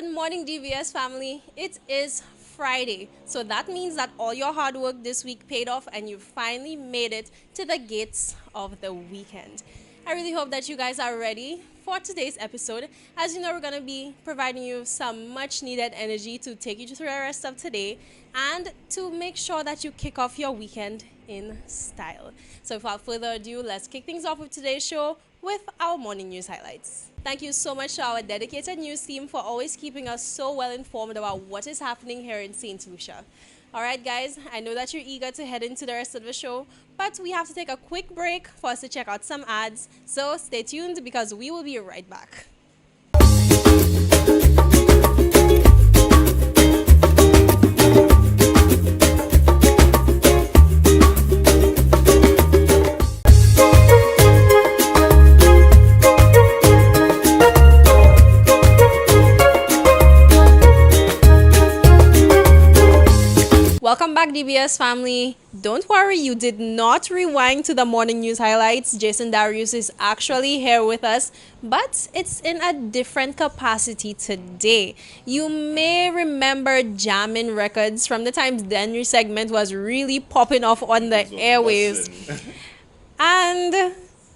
Good morning, DBS family. It is Friday, so that means that all your hard work this week paid off and you finally made it to the gates of the weekend. I really hope that you guys are ready for today's episode. As you know, we're going to be providing you some much needed energy to take you through the rest of today and to make sure that you kick off your weekend in style. So, without further ado, let's kick things off with today's show with our morning news highlights. Thank you so much to our dedicated news team for always keeping us so well informed about what is happening here in St. Lucia. All right, guys, I know that you're eager to head into the rest of the show, but we have to take a quick break for us to check out some ads. So stay tuned because we will be right back. Welcome back, DBS family. Don't worry, you did not rewind to the morning news highlights. Jason Darius is actually here with us, but it's in a different capacity today. You may remember jamming records from the time the Henry segment was really popping off on the airwaves. And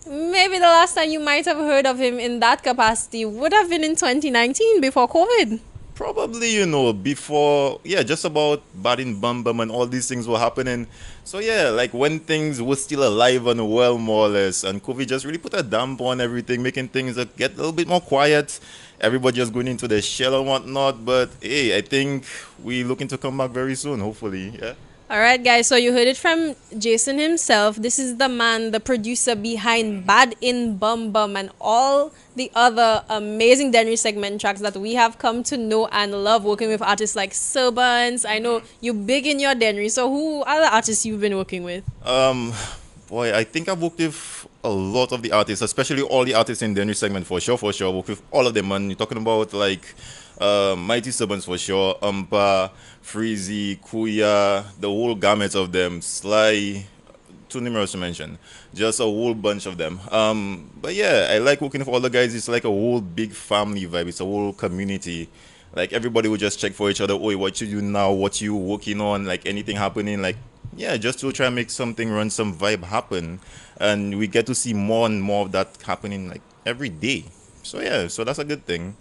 maybe the last time you might have heard of him in that capacity would have been in 2019 before COVID. Probably, before, just about Baden Bum Bum and all these things were happening. So, like when things were still alive and well, more or less, and COVID just really put a damp on everything, making things get a little bit more quiet. Everybody just going into the shell and whatnot. But, hey, I think we're looking to come back very soon, hopefully, yeah. All right, guys. So you heard it from Jason himself. This is the man, the producer behind Bad in Bum Bum and all the other amazing Denry segment tracks that we have come to know and love working with artists like Servants. I know you big in your Denry. So who are the artists you've been working with? Boy, I think I've worked with a lot of the artists, especially all the artists in the Henry segment for sure. I worked with all of them, and you're talking about like Mighty Servants for sure, Freezy, Kuya, the whole gamut of them, Sly, too numerous to mention, just a whole bunch of them. But yeah, I like working with all the guys. It's like a whole big family vibe. It's a whole community. Like everybody will just check for each other. Oh, what you do now? What you working on? Like anything happening? Like yeah, just to try and make something run, some vibe happen, and we get to see more and more of that happening like every day. So yeah, so that's a good thing.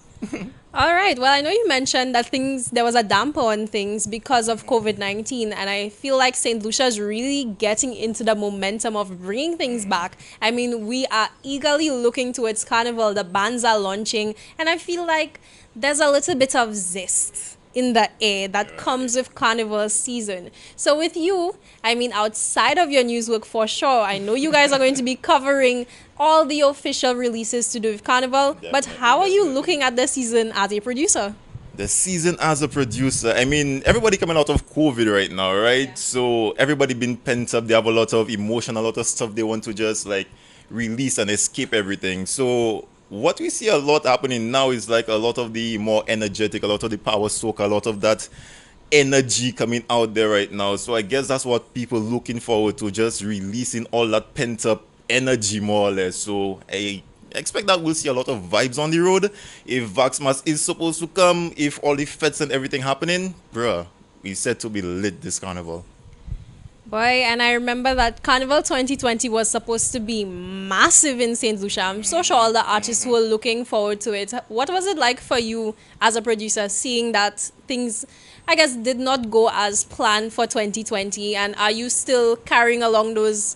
All right. Well, I know you mentioned that there was a damper on things because of COVID-19, and I feel like St. Lucia is really getting into the momentum of bringing things back. I mean, we are eagerly looking towards Carnival. The bands are launching, and I feel like there's a little bit of zest in the air that comes with Carnival season. So with you, I mean, outside of your news work for sure, I know you guys are going to be covering all the official releases to do with Carnival, but how are you looking at the season as a producer? The season as a producer, I mean, everybody coming out of COVID right now, right? Yeah. So everybody been pent up. They have a lot of emotion, a lot of stuff they want to just like release and escape everything. So what we see a lot happening now is like a lot of the more energetic, a lot of the power soak, a lot of that energy coming out there right now. So I guess that's what people looking forward to, just releasing all that pent up energy more or less. So I expect that we'll see a lot of vibes on the road. If Vaxmas is supposed to come, if all the fets and everything happening, bruh, we said to be lit this carnival. Boy, and I remember that Carnival 2020 was supposed to be massive in St. Lucia. I'm so sure all the artists were looking forward to it. What was it like for you as a producer seeing that things, I guess, did not go as planned for 2020? And are you still carrying along those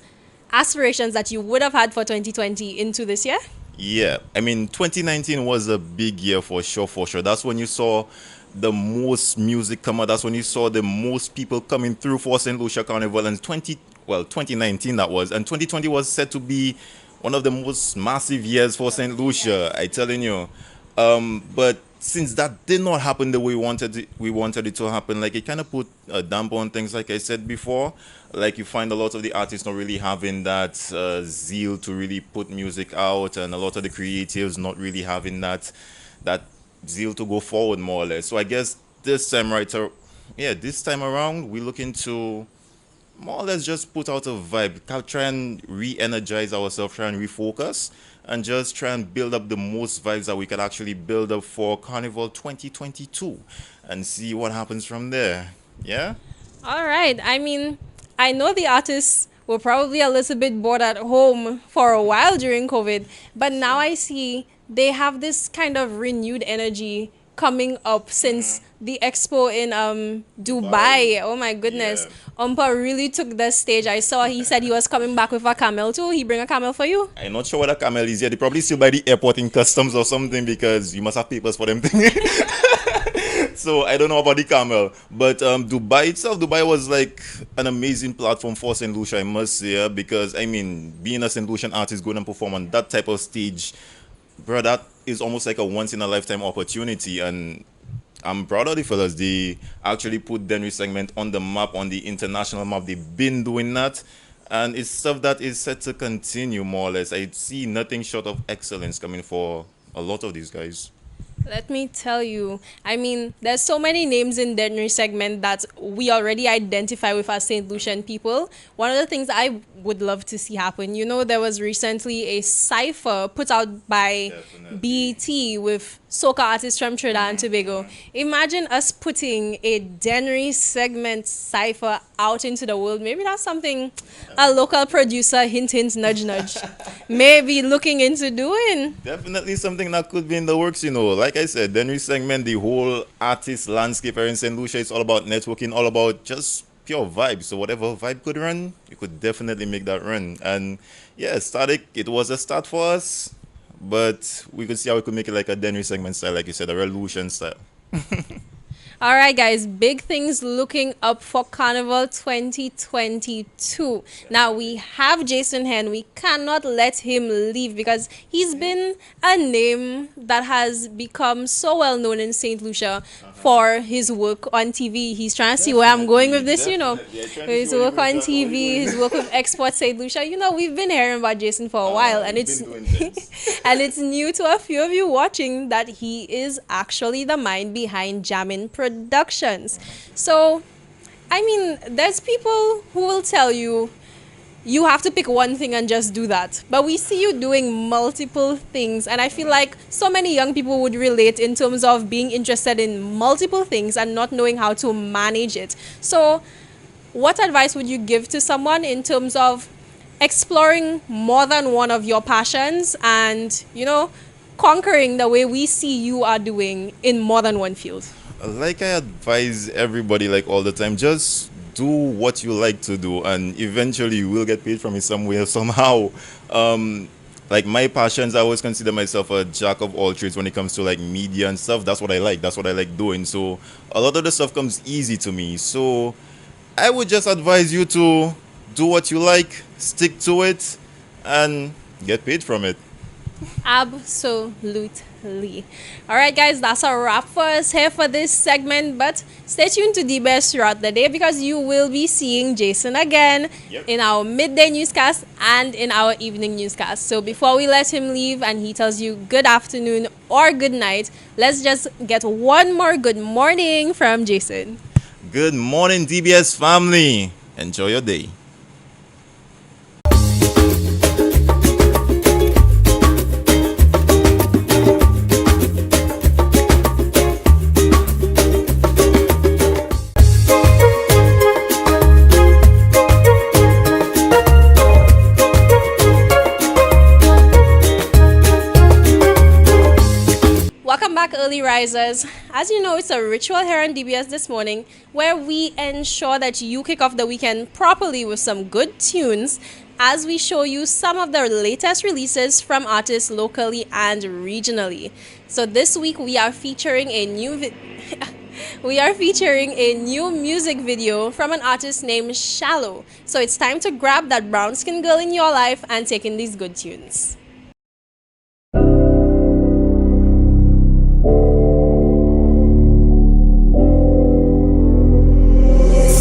aspirations that you would have had for 2020 into this year? Yeah, I mean, 2019 was a big year for sure, for sure. That's when you saw the most music come out. That's when you saw the most people coming through for St. Lucia Carnival. And 2019 that was. And 2020 was said to be one of the most massive years for St. Lucia, I telling you. But since that did not happen the way we wanted it to happen, like it kind of put a damper on things, like I said before. Like you find a lot of the artists not really having that zeal to really put music out, and a lot of the creatives not really having that zeal to go forward more or less. So I guess this time around we're looking to more or less just put out a vibe, try and re-energize ourselves, try and refocus, and just try and build up the most vibes that we can actually build up for Carnival 2022 and see what happens from there. Yeah? All right. I mean, I know the artists were probably a little bit bored at home for a while during COVID, but now I see they have this kind of renewed energy coming up since the expo in Dubai. Oh my goodness. Yeah. Umpa really took the stage. I saw he said he was coming back with a camel too. He bring a camel for you? I'm not sure what a camel is yet. They probably still by the airport in customs or something because you must have papers for them thing. So I don't know about the camel, but Dubai itself, Dubai was like an amazing platform for St. Lucia, I must say, because I mean, being a St. Lucian artist going and perform on that type of stage, bro, that is almost like a once in a lifetime opportunity, and I'm proud of the fellas. They actually put Denry segment on the map, on the international map. They've been doing that, and it's stuff that is set to continue more or less. I see nothing short of excellence coming for a lot of these guys. Let me tell you, I mean, there's so many names in Denry segment that we already identify with as St. Lucian people. One of the things I would love to see happen, you know, there was recently a cipher put out by Definitely. BET with soca artists from Trinidad and Tobago. Imagine us putting a Denry segment cipher out into the world. Maybe that's something a local producer, hint, hint, nudge, nudge, may be looking into doing. Definitely something that could be in the works, you know. Like I said, Denry segment, the whole artist landscape here in St. Lucia, it's all about networking, all about just pure vibe. So whatever vibe could run, you could definitely make that run. And yeah, Static, it was a start for us, but we could see how we could make it like a Denry segment style, like you said, a revolution style. All right, guys, big things looking up for Carnival 2022. Now, we have Jason Hen. We cannot let him leave because he's been a name that has become so well known in St. Lucia for his work on TV. He's trying to see where I'm going with this, you know. Definitely. Yeah, trying to His see where work you're on going, where you're TV, going. his work with Export St. Lucia. You know, we've been hearing about Jason for a while, and We've it's been doing this. and it's new to a few of you watching that he is actually the mind behind Jamin Productions. So, I mean, there's people who will tell you you have to pick one thing and just do that. But we see you doing multiple things, and I feel like so many young people would relate in terms of being interested in multiple things and not knowing how to manage it. So, what advice would you give to someone in terms of exploring more than one of your passions and, you know, conquering the way we see you are doing in more than one field? Like I advise everybody, like all the time, just do what you like to do, and eventually you will get paid from it some way or somehow. Like my passions, I always consider myself a jack of all trades when it comes to like media and stuff. That's what I like. That's what I like doing. So a lot of the stuff comes easy to me. So I would just advise you to do what you like, stick to it, and get paid from it. Absolutely. All right, guys, that's a wrap for us here for this segment. But stay tuned to DBS throughout the day because you will be seeing Jason again Yep. in our midday newscast and in our evening newscast. So before we let him leave and he tells you good afternoon or good night, let's just get one more good morning from Jason. Good morning, DBS family. Enjoy your day. Welcome back, early risers. As you know, it's a ritual here on DBS this morning where we ensure that you kick off the weekend properly with some good tunes as we show you some of the latest releases from artists locally and regionally. So this week we are featuring a new we are featuring a new music video from an artist named Shallow. So it's time to grab that brown skin girl in your life and take in these good tunes.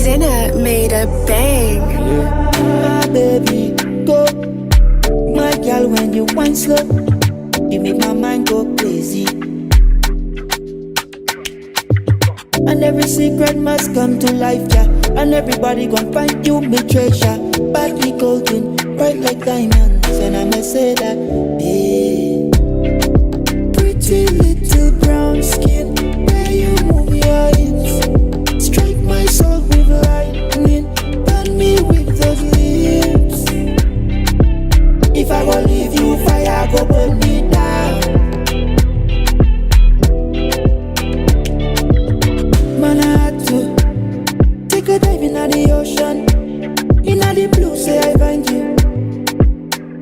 Sinner made a bang. Ah, baby, go. My girl, when you whine slow, you make my mind go crazy. And every secret must come to life, yeah. And everybody gon' find you, me treasure. Body golden, bright like diamonds. And I'ma say that, hey. Pretty little brown skin, where you move your hips. Strike my soul with lightning, burn me with those lips. If I go leave you, fire go burn me down. Man, I had to take a dive into the ocean. Inna the blue, say I find you.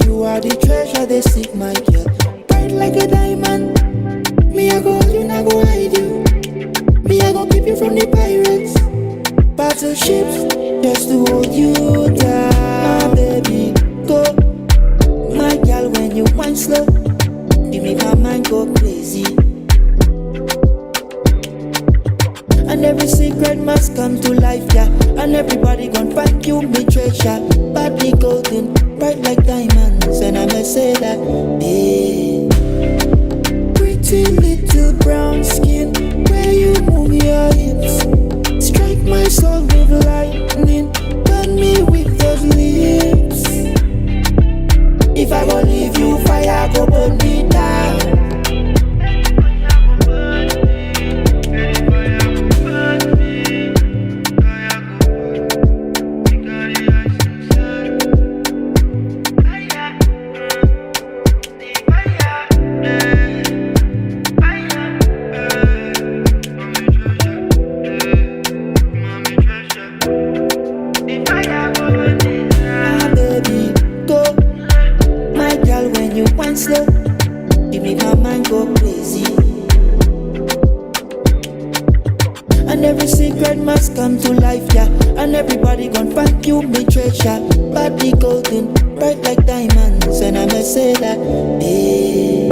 You are the treasure they seek, my girl. Bright like a diamond. Me, I go hold you, I go hide you. Me, I go keep you from the pirates. Battleships, just to hold you down. My baby, go. My girl, when you wine slow, you make my mind go crazy. And every secret must come to life, yeah. And everybody gon' find you, me treasure. Body golden, bright like diamonds. And I'ma say that, hey. Pretty little brown skin, where you move your hips. Strike my soul with lightning, burn me with those lips. If I go leave you, fire go burn me down. Slow, you make my mind go crazy. And every secret must come to life, yeah. And everybody gon' find you, me treasure. Body golden, bright like diamonds. And I'ma say that, hey.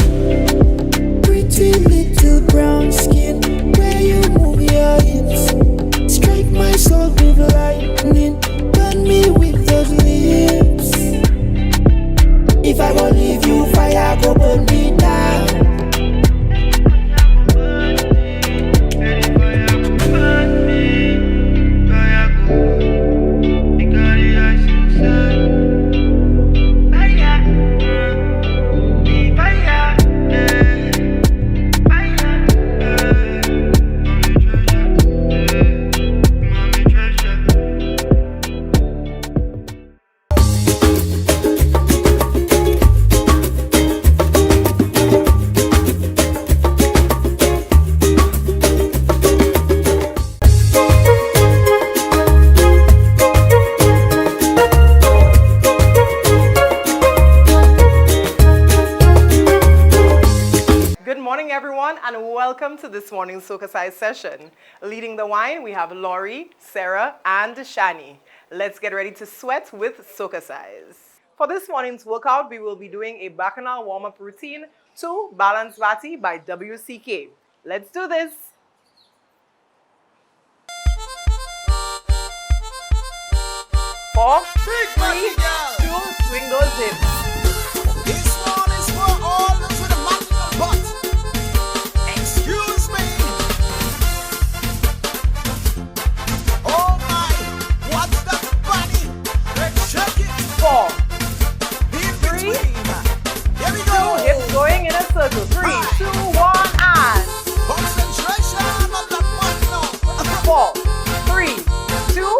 Pretty little brown skin, where you move your hips. Strike my soul with lightning, burn me with those lips. If I go leave you, fire go burn me down. Welcome to this morning's Soca Size session. Leading the wine, we have Laurie, Sarah, and Shani. Let's get ready to sweat with Soca Size. For this morning's workout, we will be doing a Bacchanal warm-up routine to Balance Bati by WCK. Let's do this. Four, three, two, swing those hips. This one is for all those with a marginal butt. Excuse me. Oh my, what's that funny? Let's check it. 4, In 3, between. Here we go. 2, hips going in a circle. 3, 2, 1, and Concentration on that one now. 4, 3, 2,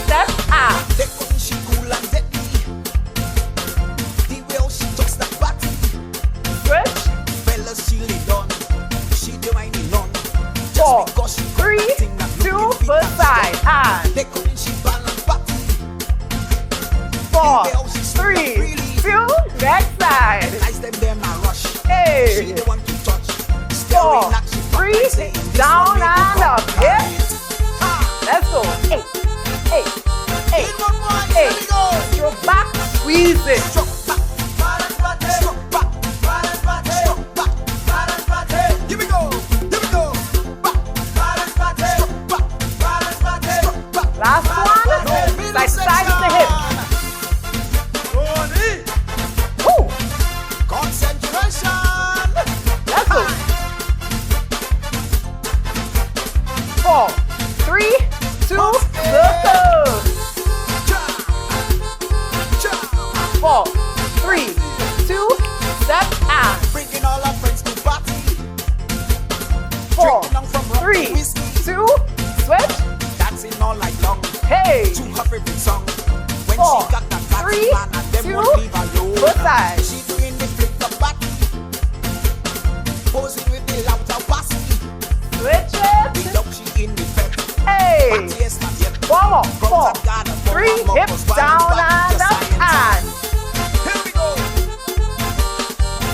step out. Take on she cool and deadly. The way how she talks that body. Switch. Fellas, she lay down. She the whining on. 4, Just because she 3, acting and 2, looking fit first and side, strong. and Take on she balance body. 4, 3, 2, next side. Nice them a rush. Hey. She the one to touch. 4, 3, down and up. Yep. Let's go. 8, 8, 8, 8. Your back, squeeze it. Here we go. Last one. Like side to the hip. Woo. Concentration. Let's go. 4, all our friends to party. 4, Drinking on from rum to 3, whiskey. 2, switch. Dancing all night long Hey, to her favorite song. When 4, she got that body 3, man and them 2, won't leave alone. both sides. She doing the flip the body, posing with the loud posse. Switch The it. dog she in the fed. Hey, Party yes not yet. 4, Guns and gather for 3, her hips mother's body, down body, and just up lying and down. Here we go.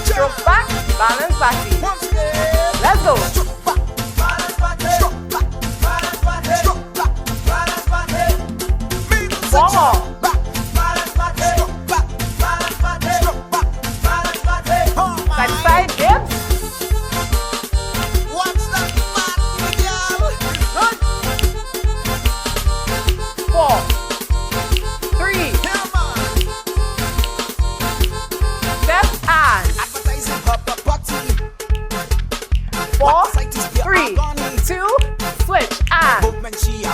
stroke back, balance body. Once again. Let's go. Stroke back, balance body. Stroke back, balance body. Stroke back, balance body. Middle One section. more. Back, balance body. Stroke back, balance body. Stroke back, balance body. Oh my. Side to side, hips. Watch that body, girl. Right. 4, 3, Come on. step and Advertising her body. 4, Sight is pure 3, agony. 2, switch and Movement she a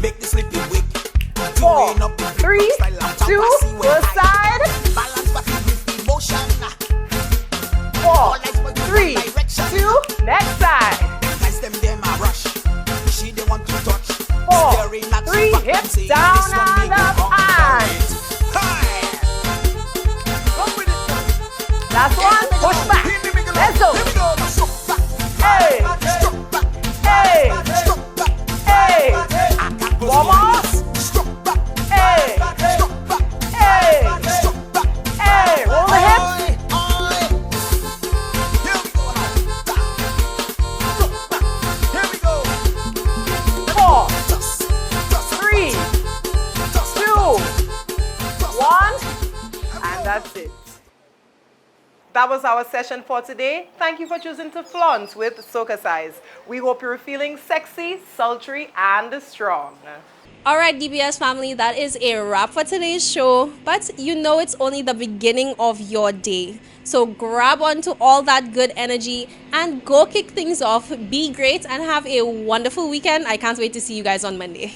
make the sleepy wake. 4, Doing up the 3, style of 2, Tampasi when both I side. balance body with emotion. 4, 3, 2, next side. Guys them a rush. She they want to touch. 4, Staring at 3, you back hips saying, down "This one and make me up under and it." Hi. Come with it. last one, push back. Let's go. Here we go. Stroke back. Hey. Stroke back. Hey, Stroke back. hey, I can't go One more. Stroke back. hey, Stroke back. hey, Stroke back. hey, roll the hips. Oi, oi. Here we go now. Stroke back. Here we go. 4, Just 3, just 2, 1, and that's it. That was our session for today. Thank you for choosing to flaunt with Soca Size. We hope you're feeling sexy, sultry, and strong. All right, DBS family, that is a wrap for today's show. But you know it's only the beginning of your day. So grab onto all that good energy and go kick things off. Be great and have a wonderful weekend. I can't wait to see you guys on Monday.